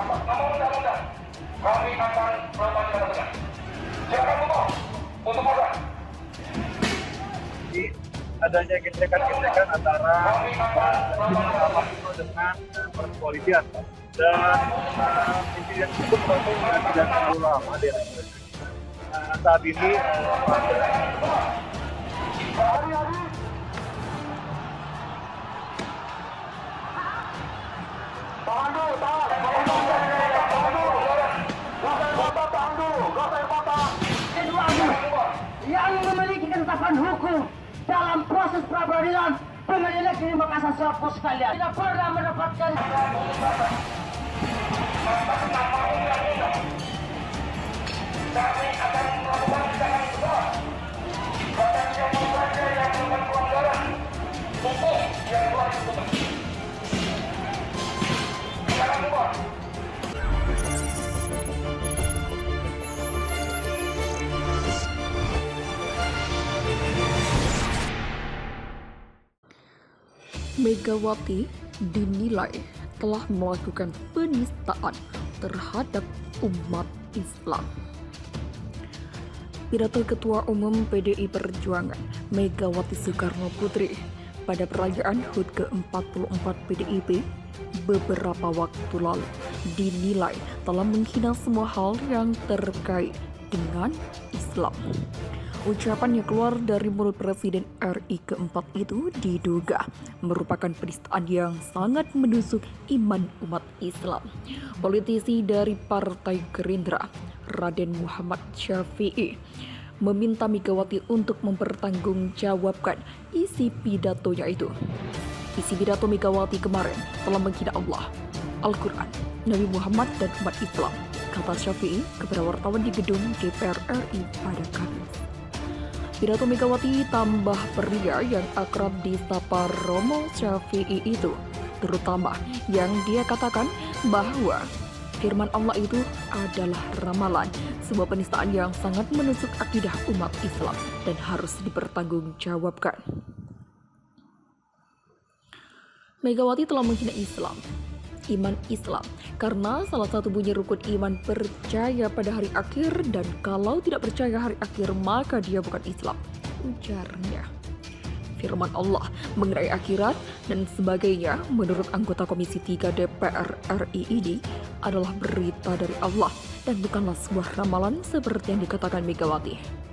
atas nama undang-undang, kami akan melakukan tindakan. Silakan Bapak untuk melakukan. Jadi adanya gesekan-gesekan antara Majelis itu dengan kepolisian, dan insiden tersebut tentu tidak terlalu lama dia. Saat ini yang memiliki ketetapan hukum dalam proses pra-peradilan Pengadilan Negeri Makassar Serpus sekalian tidak pernah mendapatkan Kami akan melakukan tindakan tegas. Bahkan siapa saja yang melakukan pelanggaran hukum yang telah ditentukan. Silakan Bapak. Megawati dinilai telah melakukan penistaan terhadap umat Islam. Pidato Ketua Umum PDI Perjuangan Megawati Soekarno Putri pada perayaan HUT ke-44 PDIP beberapa waktu lalu dinilai telah menghina semua hal yang terkait dengan Islam. Ucapan yang keluar dari mulut Presiden RI keempat itu diduga merupakan penistaan yang sangat menusuk iman umat Islam. Politisi dari Partai Gerindra, Raden Muhammad Syafi'i, meminta Megawati untuk mempertanggungjawabkan isi pidatonya itu. Isi pidato Megawati kemarin telah menghina Allah, Al-Quran, Nabi Muhammad dan umat Islam, kata Syafi'i kepada wartawan di gedung DPR RI pada Kamis. Pidato Megawati tambah pria yang akrab disapa Romo Syafi'i itu, terutama yang dia katakan bahwa firman Allah itu adalah ramalan, sebuah penistaan yang sangat menusuk akidah umat Islam dan harus dipertanggungjawabkan. Megawati telah menghina Islam, iman Islam, karena salah satu bunyi rukun iman percaya pada hari akhir, dan kalau tidak percaya hari akhir maka dia bukan Islam, ujarnya. Firman Allah mengenai akhirat dan sebagainya menurut anggota Komisi 3 DPR RI ini adalah berita dari Allah dan bukanlah sebuah ramalan seperti yang dikatakan Megawati.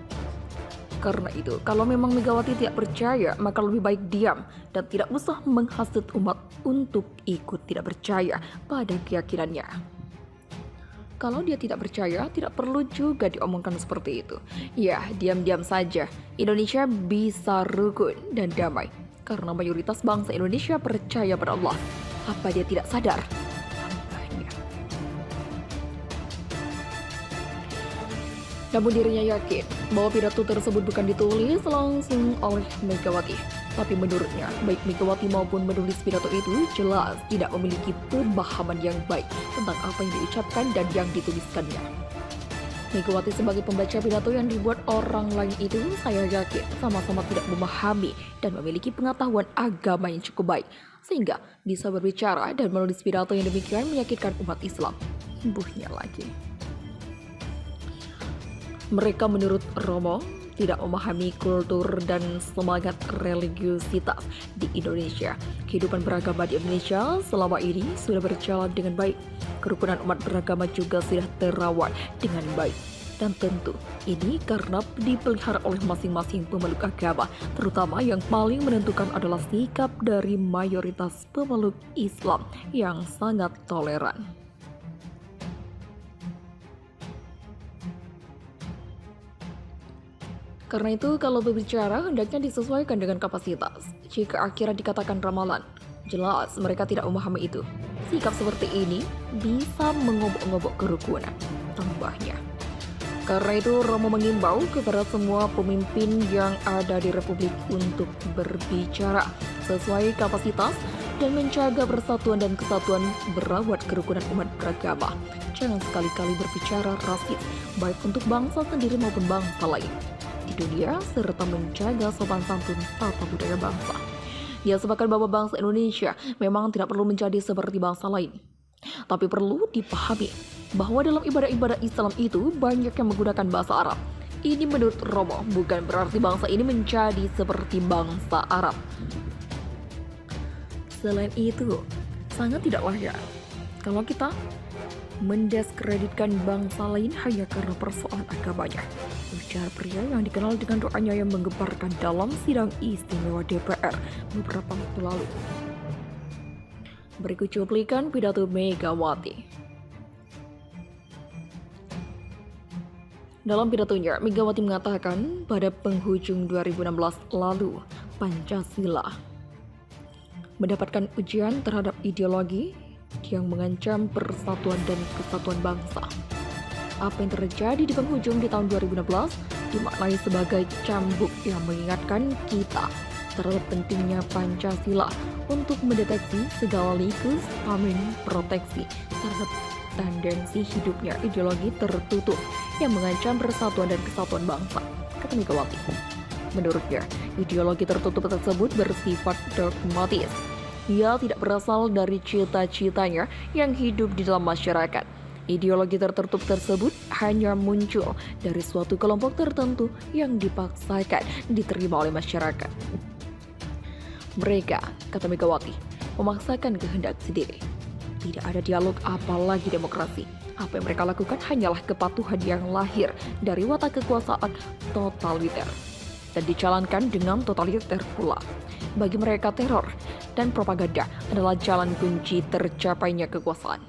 Karena itu, kalau memang Megawati tidak percaya, maka lebih baik diam dan tidak usah menghasut umat untuk ikut tidak percaya pada keyakinannya. Kalau dia tidak percaya, tidak perlu juga diomongkan seperti itu. Ya, diam-diam saja. Indonesia bisa rukun dan damai karena mayoritas bangsa Indonesia percaya pada Allah. Apa dia tidak sadar? Tambahnya. Namun dirinya yakin bahwa pidato tersebut bukan ditulis langsung oleh Megawati. Tapi menurutnya, baik Megawati maupun menulis pidato itu jelas tidak memiliki pemahaman yang baik tentang apa yang diucapkan dan yang dituliskannya. Megawati sebagai pembaca pidato yang dibuat orang lain itu, saya yakin sama-sama tidak memahami dan memiliki pengetahuan agama yang cukup baik, sehingga bisa berbicara dan menulis pidato yang demikian menyakitkan umat Islam. Imbuhnya lagi. Mereka menurut Romo tidak memahami kultur dan semangat religiusitas di Indonesia. Kehidupan beragama di Indonesia selama ini sudah berjalan dengan baik. Kerukunan umat beragama juga sudah terawat dengan baik. Dan tentu ini karena dipelihara oleh masing-masing pemeluk agama, terutama yang paling menentukan adalah sikap dari mayoritas pemeluk Islam yang sangat toleran. Karena itu, kalau berbicara, hendaknya disesuaikan dengan kapasitas. Jika akhirnya dikatakan ramalan, jelas mereka tidak memahami itu. Sikap seperti ini bisa mengobok-ngobok kerukunan, tambahnya. Karena itu, Romo mengimbau kepada semua pemimpin yang ada di Republik untuk berbicara sesuai kapasitas dan menjaga persatuan dan kesatuan, merawat kerukunan umat beragama. Jangan sekali-kali berbicara rasis, baik untuk bangsa sendiri maupun bangsa lain di dunia, serta menjaga sopan santun tata budaya bangsa. Dia sepakat bahwa bangsa Indonesia memang tidak perlu menjadi seperti bangsa lain. Tapi perlu dipahami bahwa dalam ibadah-ibadah Islam itu banyak yang menggunakan bahasa Arab. Ini menurut Romo bukan berarti bangsa ini menjadi seperti bangsa Arab. Selain itu, sangat tidak layak kalau kita mendiskreditkan bangsa lain hanya karena persoalan agamanya. Ujar pria yang dikenal dengan doanya yang menggemparkan dalam sidang istimewa DPR beberapa waktu lalu. Berikut cuplikan pidato Megawati. Dalam pidatonya, Megawati mengatakan pada penghujung 2016 lalu, Pancasila mendapatkan ujian terhadap ideologi yang mengancam persatuan dan kesatuan bangsa. Apa yang terjadi di penghujung di tahun 2016 dimaknai sebagai cambuk yang mengingatkan kita terhadap pentingnya Pancasila untuk mendeteksi segala likus pamen proteksi terhadap tendensi hidupnya ideologi tertutup yang mengancam persatuan dan kesatuan bangsa, kata Megawati. Menurutnya, ideologi tertutup tersebut bersifat dogmatis. Ia tidak berasal dari cita-citanya yang hidup di dalam masyarakat. Ideologi tertutup tersebut hanya muncul dari suatu kelompok tertentu yang dipaksakan diterima oleh masyarakat. Mereka, kata Megawati, memaksakan kehendak sendiri. Tidak ada dialog apalagi demokrasi. Apa yang mereka lakukan hanyalah kepatuhan yang lahir dari watak kekuasaan totaliter dan dijalankan dengan totaliter pula. Bagi mereka teror dan propaganda adalah jalan kunci tercapainya kekuasaan.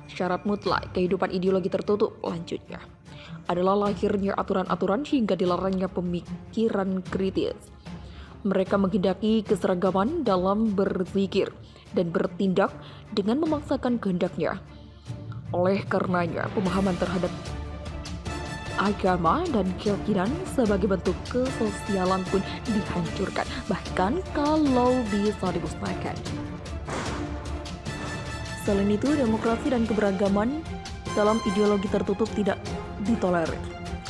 Syarat mutlak kehidupan ideologi tertutup, lanjutnya, adalah lahirnya aturan-aturan hingga dilarangnya pemikiran kritis. Mereka menghendaki keseragaman dalam berzikir dan bertindak dengan memaksakan kehendaknya. Oleh karenanya, pemahaman terhadap agama dan keyakinan sebagai bentuk kesosialan pun dihancurkan, bahkan kalau bisa dimusnahkan. Selain itu, demokrasi dan keberagaman dalam ideologi tertutup tidak ditolerir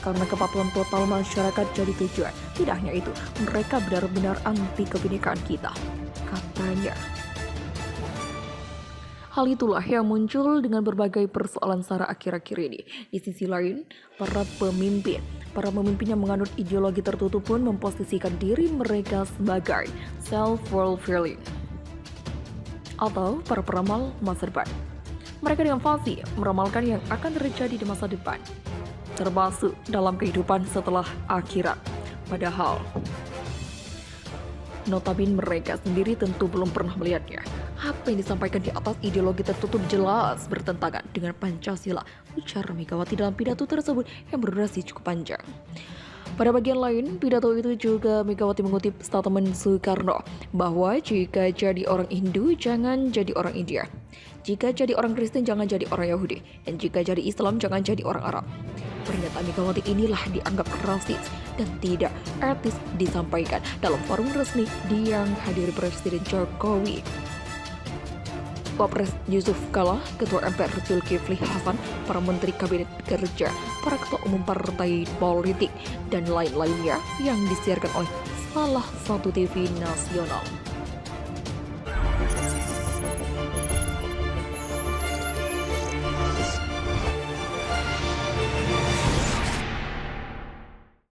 karena kepatuhan total masyarakat jadi tujuan. Tidak hanya itu, mereka benar-benar anti kebinekaan kita, katanya. Hal itulah yang muncul dengan berbagai persoalan SARA akhir-akhir ini. Di sisi lain, para pemimpin yang menganut ideologi tertutup pun memposisikan diri mereka sebagai self-fulfilling atau para peramal masa depan. Mereka dengan fasih meramalkan yang akan terjadi di masa depan, termasuk dalam kehidupan setelah akhirat. Padahal, notabene mereka sendiri tentu belum pernah melihatnya. Apa yang disampaikan di atas ideologi tertutup jelas bertentangan dengan Pancasila, ujar Megawati dalam pidato tersebut yang berdurasi cukup panjang. Pada bagian lain, pidato itu juga Megawati mengutip statement Soekarno bahwa jika jadi orang Hindu, jangan jadi orang India. Jika jadi orang Kristen, jangan jadi orang Yahudi. Dan jika jadi Islam, jangan jadi orang Arab. Pernyataan Megawati inilah dianggap rasis dan tidak etis disampaikan dalam forum resmi yang hadiri Presiden Jokowi. Wapres Yusuf Kala, Ketua MPR Zulkifli Hasan, para Menteri Kabinet Kerja, para Ketua Umum Partai Politik, dan lain-lainnya yang disiarkan oleh salah satu TV nasional.